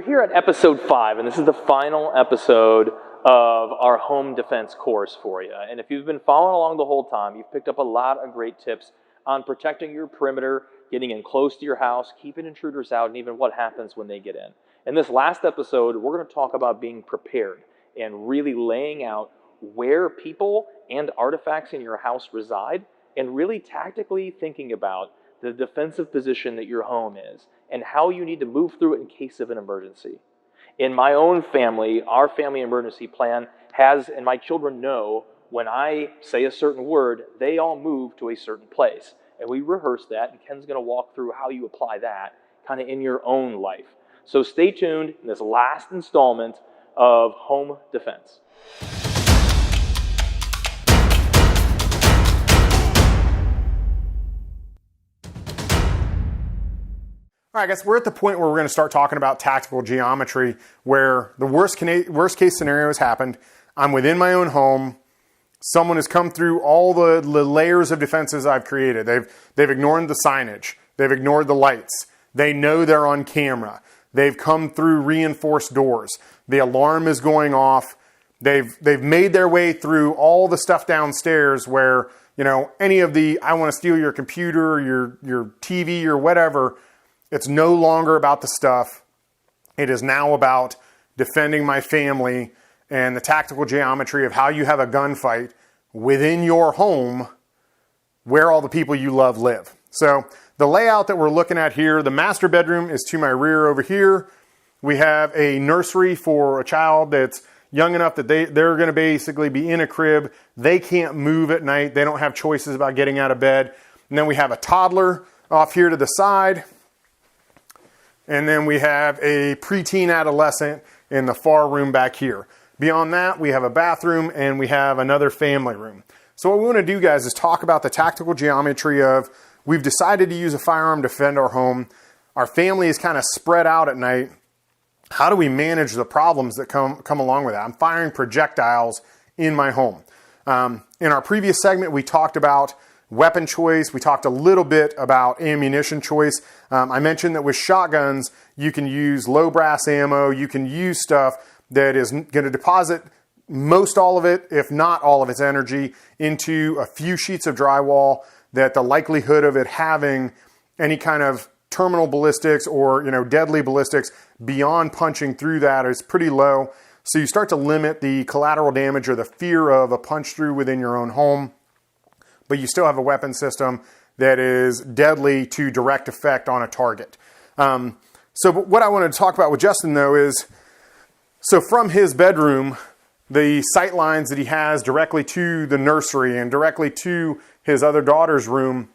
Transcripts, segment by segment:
we're here at episode 5, and this is the final episode of our home defense course for you. And if you've been following along the whole time, you've picked up a lot of great tips on protecting your perimeter, getting in close to your house, keeping intruders out, and even what happens when they get in. In this last episode, we're going to talk about being prepared and really laying out where people and artifacts in your house reside, and really tactically thinking about the defensive position that your home is and how you need to move through it in case of an emergency. In my own family, our family emergency plan has, and my children know, when I say a certain word, they all move to a certain place. And we rehearse that, and Ken's going to walk through how you apply that kind of in your own life. So stay tuned in this last installment of Home Defense. All right, guys, we're at the point where we're going to start talking about tactical geometry, where the worst case scenario has happened. I'm within my own home. Someone has come through all the layers of defenses I've created. They've ignored the signage. They've ignored the lights. They know they're on camera. They've come through reinforced doors. The alarm is going off. They've made their way through all the stuff downstairs where, you know, any of the, I want to steal your computer, your TV or whatever. It's no longer about the stuff. It is now about defending my family and the tactical geometry of how you have a gunfight within your home where all the people you love live. So the layout that we're looking at here, the master bedroom is to my rear over here. We have a nursery for a child that's young enough that they're going to basically be in a crib. They can't move at night. They don't have choices about getting out of bed. And then we have a toddler off here to the side. And then we have a preteen adolescent in the far room back here. Beyond that, we have a bathroom and we have another family room. So what we want to do, guys, is talk about the tactical geometry of, we've decided to use a firearm to defend our home. Our family is kind of spread out at night. How do we manage the problems that come along with that? I'm firing projectiles in my home. In our previous segment, we talked about weapon choice. We talked a little bit about ammunition choice. I mentioned that with shotguns, you can use low brass ammo. You can use stuff that is going to deposit most all of it, if not all of its energy, into a few sheets of drywall, that the likelihood of it having any kind of terminal ballistics or, you know, deadly ballistics beyond punching through that is pretty low. So you start to limit the collateral damage or the fear of a punch through within your own home. But you still have a weapon system that is deadly to direct effect on a target. So what I wanted to talk about with Justin, though, is, so from his bedroom, the sight lines that he has directly to the nursery and directly to his other daughter's room,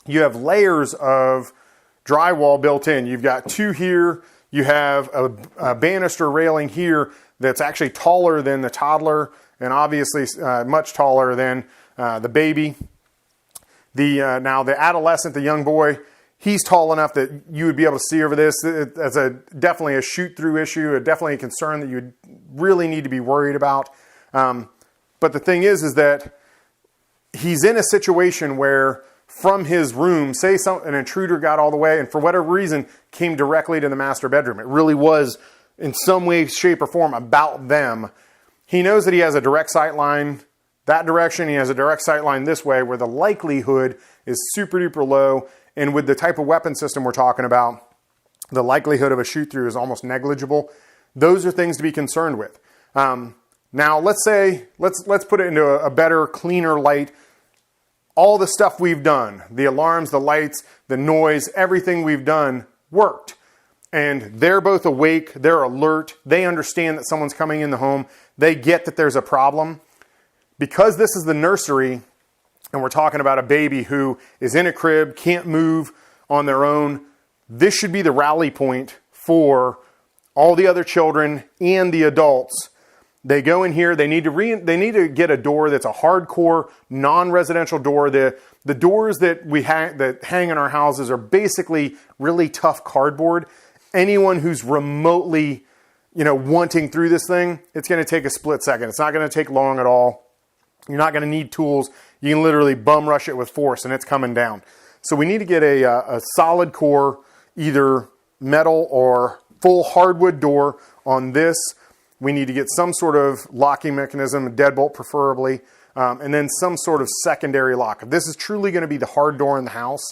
you have layers of drywall built in. You've got two here. You have a banister railing here that's actually taller than the toddler and obviously much taller than the baby. Now the adolescent, the young boy, he's tall enough that you would be able to see over this. It's definitely a shoot-through issue, definitely a concern that you really need to be worried about. But the thing is that he's in a situation where from his room, say an intruder got all the way and for whatever reason came directly to the master bedroom. It really was in some way, shape, or form about them. He knows that he has a direct sight line that direction. He has a direct sight line this way where the likelihood is super duper low. And with the type of weapon system we're talking about, the likelihood of a shoot through is almost negligible. Those are things to be concerned with. Now let's put it into a better, cleaner light. All the stuff we've done, the alarms, the lights, the noise, everything we've done worked. And they're both awake, they're alert, they understand that someone's coming in the home, they get that there's a problem. Because this is the nursery, and we're talking about a baby who is in a crib, can't move on their own, this should be the rally point for all the other children and the adults. They go in here, they need to get a door that's a hardcore, non-residential door. The doors that that hang in our houses are basically really tough cardboard. Anyone who's remotely, wanting through this thing, it's going to take a split second. It's not going to take long at all. You're not going to need tools. You can literally bum rush it with force and it's coming down. So we need to get a solid core, either metal or full hardwood door on this. We need to get some sort of locking mechanism, a deadbolt preferably, and then some sort of secondary lock. If this is truly going to be the hard door in the house,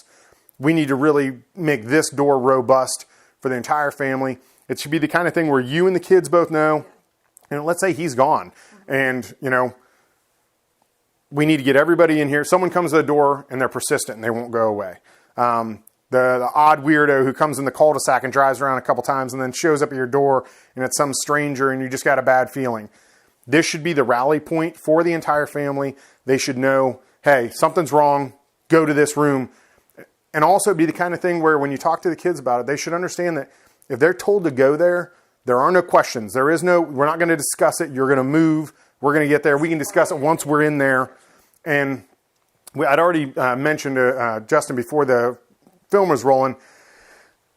we need to really make this door robust for the entire family. It should be the kind of thing where you and the kids both know, and let's say he's gone, and, you know, we need to get everybody in here. Someone comes to the door and they're persistent and they won't go away. The odd weirdo who comes in the cul-de-sac and drives around a couple times and then shows up at your door and it's some stranger and you just got a bad feeling. This should be the rally point for the entire family. They should know, hey, something's wrong, go to this room. And also be the kind of thing where when you talk to the kids about it, they should understand that if they're told to go there, there are no questions. There is no, we're not going to discuss it. You're going to move. We're going to get there. We can discuss it once we're in there. And I'd already mentioned to Justin before the film was rolling,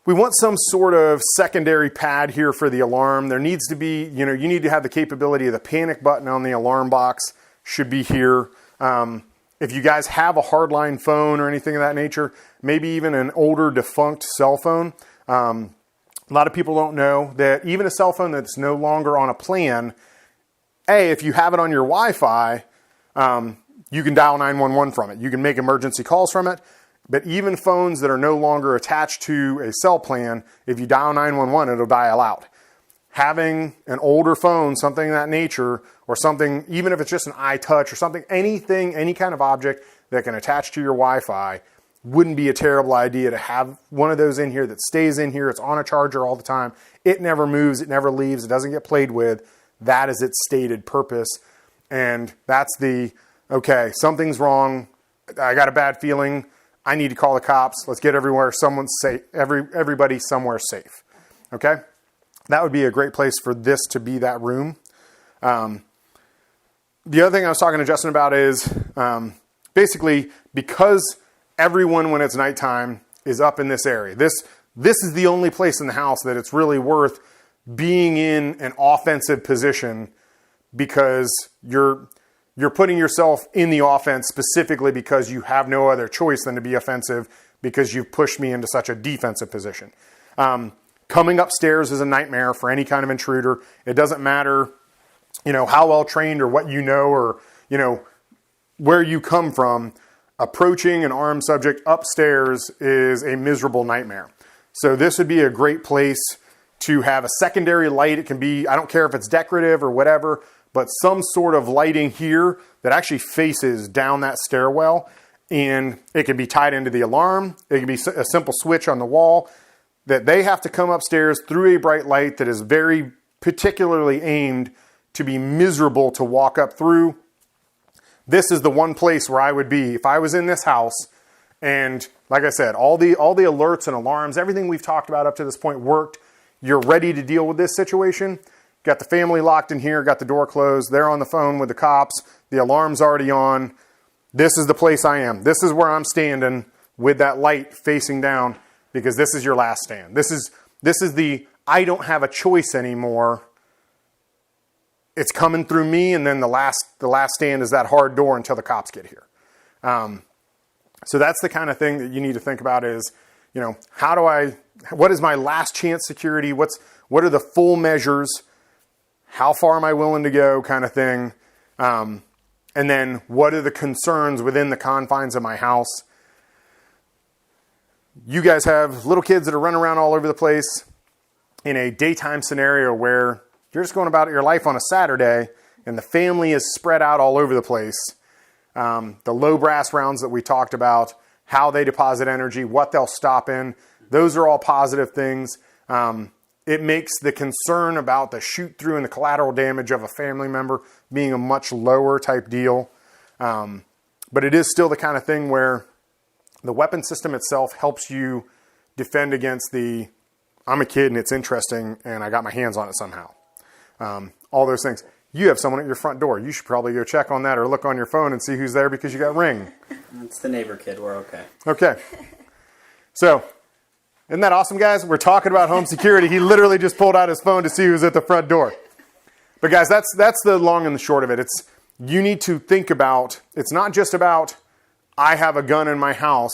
we want some sort of secondary pad here for the alarm. There needs to be, you know, you need to have the capability of the panic button on the alarm box should be here. If you guys have a hardline phone or anything of that nature, maybe even an older defunct cell phone. A lot of people don't know that even a cell phone that's no longer on a plan, if you have it on your Wi-Fi, you can dial 911 from it. You can make emergency calls from it. But even phones that are no longer attached to a cell plan, if you dial 911, it'll dial out. Having an older phone, something of that nature, or something, even if it's just an iTouch or something, anything, any kind of object that can attach to your Wi-Fi, wouldn't be a terrible idea to have one of those in here that stays in here. It's on a charger all the time. It never moves. It never leaves. It doesn't get played with. That is its stated purpose. And that's the, okay, something's wrong. I got a bad feeling. I need to call the cops. Let's get someone safe. Everybody somewhere safe. Okay? That would be a great place for this to be that room. The other thing I was talking to Justin about is basically because everyone, when it's nighttime, is up in this area. This is the only place in the house that it's really worth being in an offensive position because you're putting yourself in the offense specifically because you have no other choice than to be offensive because you've pushed me into such a defensive position. Coming upstairs is a nightmare for any kind of intruder. It doesn't matter, you know, how well trained or what you know or, you know, where you come from. Approaching an armed subject upstairs is a miserable nightmare. So this would be a great place to have a secondary light. It can be, I don't care if it's decorative or whatever, but some sort of lighting here that actually faces down that stairwell. And it can be tied into the alarm. It can be a simple switch on the wall that they have to come upstairs through a bright light that is very particularly aimed to be miserable to walk up through. This is the one place where I would be if I was in this house. And like I said, all the alerts and alarms, everything we've talked about up to this point worked. You're ready to deal with this situation. Got the family locked in here, got the door closed. They're on the phone with the cops. The alarm's already on. This is the place I am. This is where I'm standing with that light facing down because this is your last stand. This is the I don't have a choice anymore. It's coming through me, and then the last stand is that hard door until the cops get here. So that's the kind of thing that you need to think about is, you know, what is my last chance security? What are the full measures? How far am I willing to go kind of thing? And then what are the concerns within the confines of my house? You guys have little kids that are running around all over the place in a daytime scenario where you're just going about your life on a Saturday and the family is spread out all over the place. The low brass rounds that we talked about, how they deposit energy, what they'll stop in, those are all positive things. It makes the concern about the shoot through and the collateral damage of a family member being a much lower type deal. But it is still the kind of thing where the weapon system itself helps you defend against I'm a kid and it's interesting and I got my hands on it somehow. All those things. You have someone at your front door. You should probably go check on that or look on your phone and see who's there because you got Ring. It's the neighbor kid. We're okay. Okay. So, isn't that awesome, guys? We're talking about home security. He literally just pulled out his phone to see who's at the front door. But guys, that's the long and the short of it. You need to think about, it's not just about, I have a gun in my house.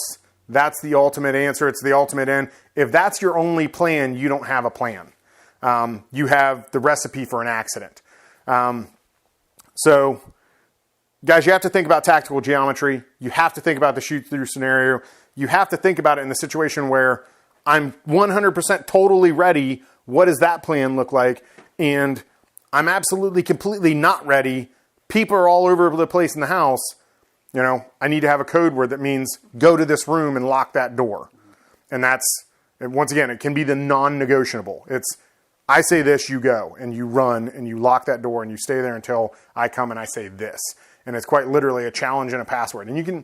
That's the ultimate answer. It's the ultimate end. If that's your only plan, you don't have a plan. you have the recipe for an accident. So, guys, you have to think about tactical geometry. You have to think about the shoot-through scenario. You have to think about it in the situation where I'm 100% totally ready. What does that plan look like? And I'm absolutely, completely not ready. People are all over the place in the house. I need to have a code word that means go to this room and lock that door. And that's, once again, it can be the non-negotiable. It's, I say this, you go, and you run, and you lock that door, and you stay there until I come and I say this. And it's quite literally a challenge and a password. And you can,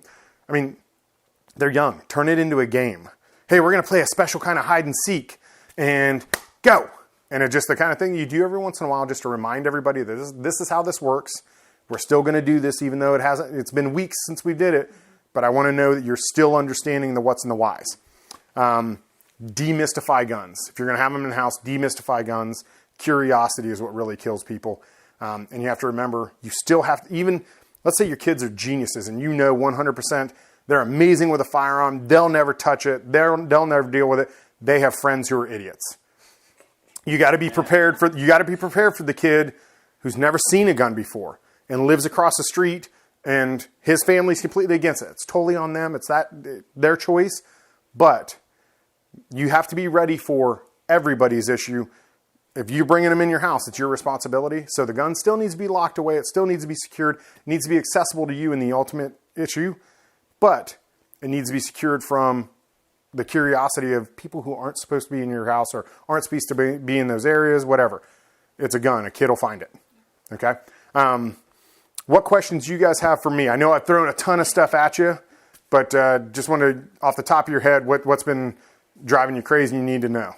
they're young. Turn it into a game. Hey, we're going to play a special kind of hide and seek, and go. And it's just the kind of thing you do every once in a while just to remind everybody that this is how this works. We're still going to do this even though it's been weeks since we did it, but I want to know that you're still understanding the what's and the whys. Demystify guns. If you're going to have them in the house, demystify guns. Curiosity is what really kills people. And you have to remember, you still have to, even, let's say your kids are geniuses and 100% they're amazing with a firearm. They'll never touch it. They'll never deal with it. They have friends who are idiots. You got to be prepared for the kid who's never seen a gun before and lives across the street and his family's completely against it. It's totally on them. It's their choice. But you have to be ready for everybody's issue. If you're bringing them in your house, it's your responsibility. So the gun still needs to be locked away. It still needs to be secured. It needs to be accessible to you in the ultimate issue. But it needs to be secured from the curiosity of people who aren't supposed to be in your house or aren't supposed to be in those areas, whatever. It's a gun. A kid will find it. Okay? What questions do you guys have for me? I know I've thrown a ton of stuff at you, but just wanted, off the top of your head, what's been driving you crazy you need to know?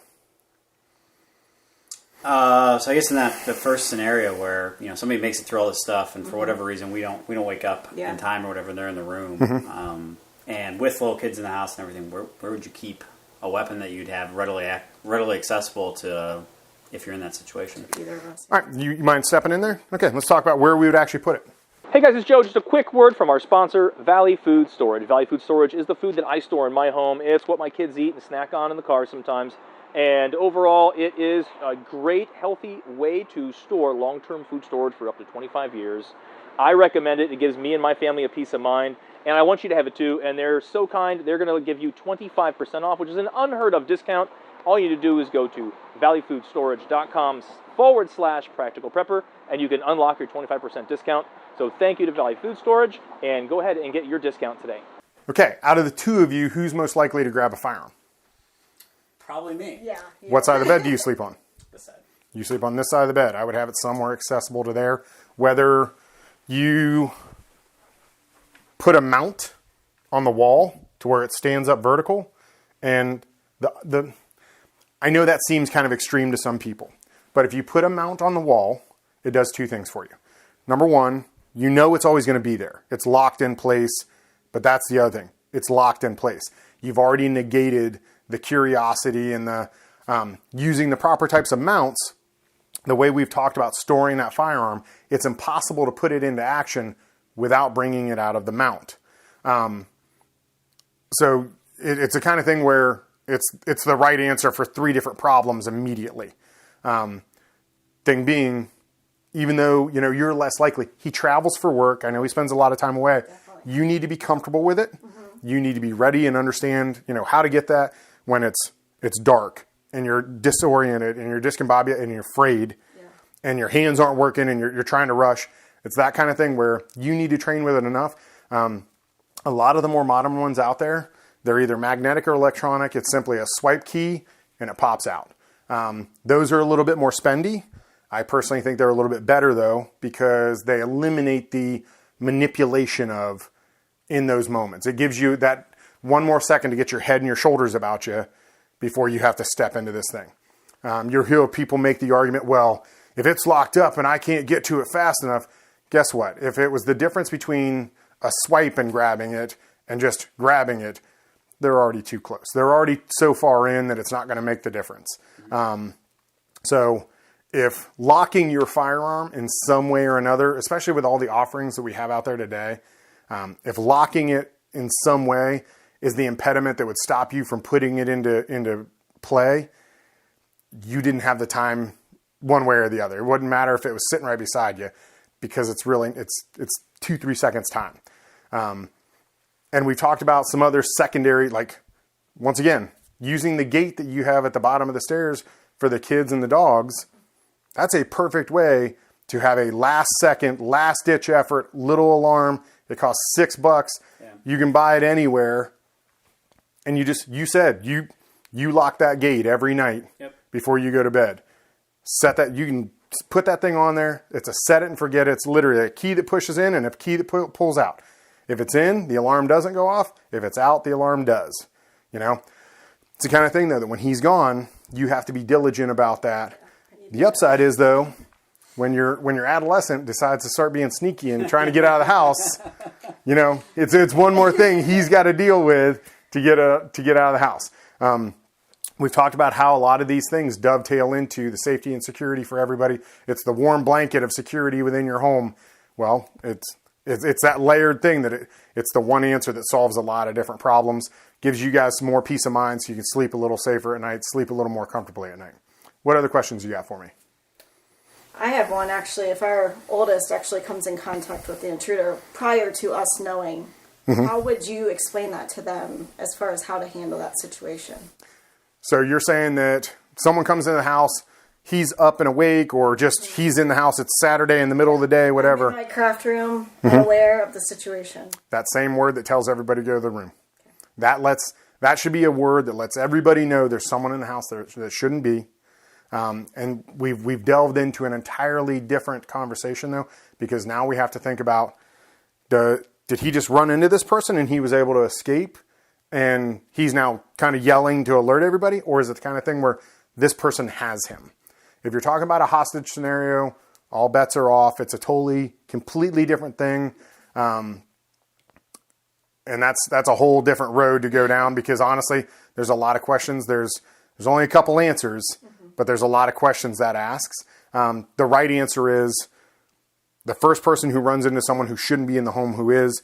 So I guess in the first scenario where somebody makes it through all this stuff and for whatever reason we don't wake up in time or whatever and they're in the room, and with little kids in the house and everything, where would you keep a weapon that you'd have readily accessible to if you're in that situation? Either of us. All right, you mind stepping in there? Okay, let's talk about where we would actually put it. Hey guys, it's Joe. Just a quick word from our sponsor, Valley Food Storage. Valley Food Storage is the food that I store in my home. It's what my kids eat and snack on in the car sometimes. And overall, it is a great, healthy way to store long-term food storage for up to 25 years. I recommend it. It gives me and my family a peace of mind. And I want you to have it too. And they're so kind, they're going to give you 25% off, which is an unheard of discount. All you need to do is go to valleyfoodstorage.com/practical prepper, and you can unlock your 25% discount. So thank you to Valley Food Storage, and go ahead and get your discount today. Okay, out of the two of you, who's most likely to grab a firearm? Probably me. Yeah. What side of the bed do you sleep on? This side. You sleep on this side of the bed. I would have it somewhere accessible to there. Whether you put a mount on the wall to where it stands up vertical, and I know that seems kind of extreme to some people, but if you put a mount on the wall, it does two things for you. Number one, it's always going to be there. It's locked in place, but that's the other thing. It's locked in place. You've already negated the curiosity and the using the proper types of mounts. The way we've talked about storing that firearm, it's impossible to put it into action without bringing it out of the mount. So it's the kind of thing where it's the right answer for three different problems immediately. Thing being, even though you're less likely, he travels for work. I know he spends a lot of time away. Definitely. You need to be comfortable with it. Mm-hmm. You need to be ready and understand how to get that when it's dark and you're disoriented and you're discombobulated and you're afraid, and your hands aren't working and you're trying to rush. It's that kind of thing where you need to train with it enough. A lot of the more modern ones out there, they're either magnetic or electronic. It's simply a swipe key and it pops out. Those are a little bit more spendy. I personally think they're a little bit better though, because they eliminate the manipulation of in those moments. It gives you that one more second to get your head and your shoulders about you before you have to step into this thing. You'll hear people make the argument, well, if it's locked up and I can't get to it fast enough, guess what? If it was the difference between a swipe and grabbing it and just grabbing it, they're already too close. They're already so far in that it's not going to make the difference. So if locking your firearm in some way or another, especially with all the offerings that we have out there today, if locking it in some way is the impediment that would stop you from putting it into play, you didn't have the time one way or the other. It wouldn't matter if it was sitting right beside you, because it's 2-3 seconds time. And we talked about some other secondary, like, once again, using the gate that you have at the bottom of the stairs for the kids and the dogs. That's a perfect way to have a last second, last ditch effort, little alarm. It costs $6. Yeah. You can buy it anywhere. And you lock that gate every night before you go to bed. Set that, you can put that thing on there. It's a set it and forget it. It's literally a key that pushes in and a key that pulls out. If it's in, the alarm doesn't go off. If it's out, the alarm does. You know, it's the kind of thing though that when he's gone, you have to be diligent about that. The upside is though, when your adolescent decides to start being sneaky and trying to get out of the house, you know, it's one more thing he's got to deal with to get out of the house. We've talked about how a lot of these things dovetail into the safety and security for everybody. It's the warm blanket of security within your home. Well, it's that layered thing that it's the one answer that solves a lot of different problems, gives you guys some more peace of mind so you can sleep a little safer at night, sleep a little more comfortably at night. What other questions you got for me? I have one actually. If our oldest actually comes in contact with the intruder prior to us knowing, how would you explain that to them as far as how to handle that situation? So you're saying that someone comes in the house, he's up and awake, or just he's in the house, it's Saturday in the middle of the day, whatever. I'm in my craft room, aware of the situation. That same word that tells everybody to go to the room. Okay. That should be a word that lets everybody know there's someone in the house that shouldn't be. And we've delved into an entirely different conversation though, because now we have to think about, did he just run into this person and he was able to escape and he's now kind of yelling to alert everybody? Or is it the kind of thing where this person has him? If you're talking about a hostage scenario, all bets are off. It's a completely different thing. And that's a whole different road to go down, because honestly, there's a lot of questions. There's only a couple answers, but there's a lot of questions that asks. The right answer is the first person who runs into someone who shouldn't be in the home, who is,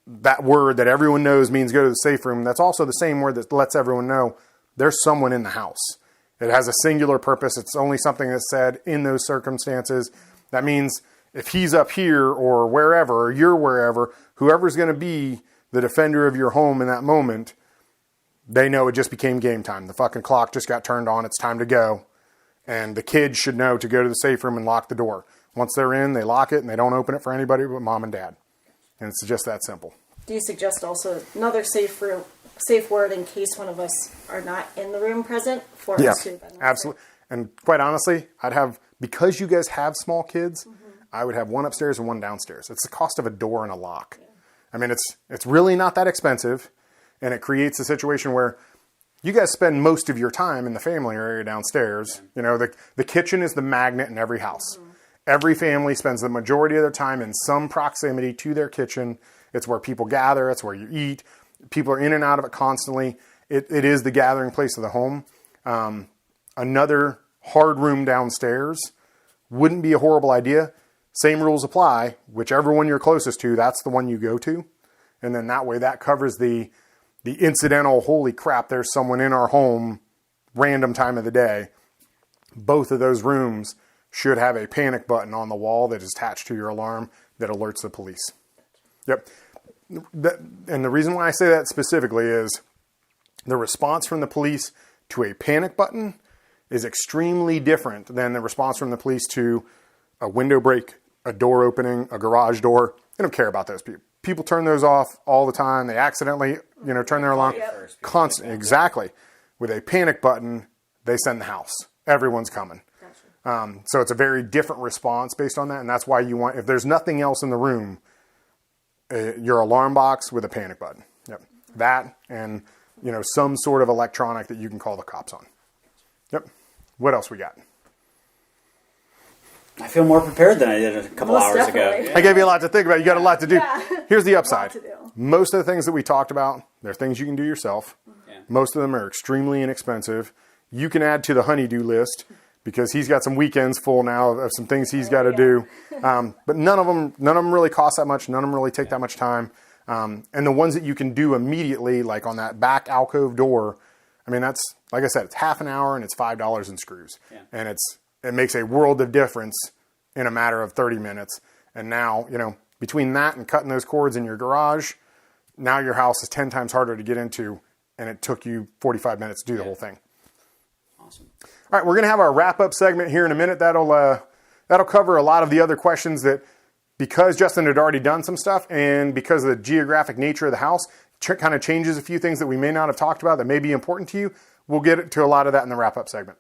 that word that everyone knows means go to the safe room. That's also the same word that lets everyone know there's someone in the house. It has a singular purpose. It's only something that's said in those circumstances. That means if he's up here or wherever, or you're wherever, whoever's going to be the defender of your home in that moment, they know it just became game time. The fucking clock just got turned on. It's time to go. And the kids should know to go to the safe room and lock the door. Once they're in, they lock it and they don't open it for anybody but mom and dad. And it's just that simple. Do you suggest also another safe word in case one of us are not in the room present for us to? Absolutely. And quite honestly, because you guys have small kids, I would have one upstairs and one downstairs. It's the cost of a door and a lock. Yeah. I mean, it's really not that expensive, and it creates a situation where you guys spend most of your time in the family area downstairs. You know, the kitchen is the magnet in every house. Every family spends the majority of their time in some proximity to their kitchen. It's where people gather. It's where you eat. People are in and out of it constantly. It is the gathering place of the home. Another hard room downstairs wouldn't be a horrible idea. Same rules apply. Whichever one you're closest to, that's the one you go to. And then that way that covers the incidental, holy crap, there's someone in our home, random time of the day. Both of those rooms should have a panic button on the wall that is attached to your alarm that alerts the police. Yep. And the reason why I say that specifically is the response from the police to a panic button is extremely different than the response from the police to a window break, a door opening, a garage door. They don't care about those people. People turn those off all the time. They accidentally, turn their alarm. Constantly. Exactly. With a panic button, they send the house. Everyone's coming. So it's a very different response based on that. And that's why you want, if there's nothing else in the room, your alarm box with a panic button. Yep. That and, some sort of electronic that you can call the cops on. Yep. What else we got? I feel more prepared than I did a couple hours ago. I gave you a lot to think about. You got a lot to do. Yeah. Here's the upside. Most of the things that we talked about, they're things you can do yourself. Yeah. Most of them are extremely inexpensive. You can add to the honey-do list because he's got some weekends full now of some things he's got to do. But none of them really cost that much. None of them really take that much time. And the ones that you can do immediately, like on that back alcove door, I mean, that's, like I said, it's half an hour and it's $5 in screws. Yeah. And it makes a world of difference in a matter of 30 minutes. And now, between that and cutting those cords in your garage, now your house is 10 times harder to get into, and it took you 45 minutes to do the whole thing. Awesome. All right, we're going to have our wrap-up segment here in a minute. That'll cover a lot of the other questions that, because Justin had already done some stuff, and because of the geographic nature of the house, kind of changes a few things that we may not have talked about that may be important to you. We'll get to a lot of that in the wrap-up segment.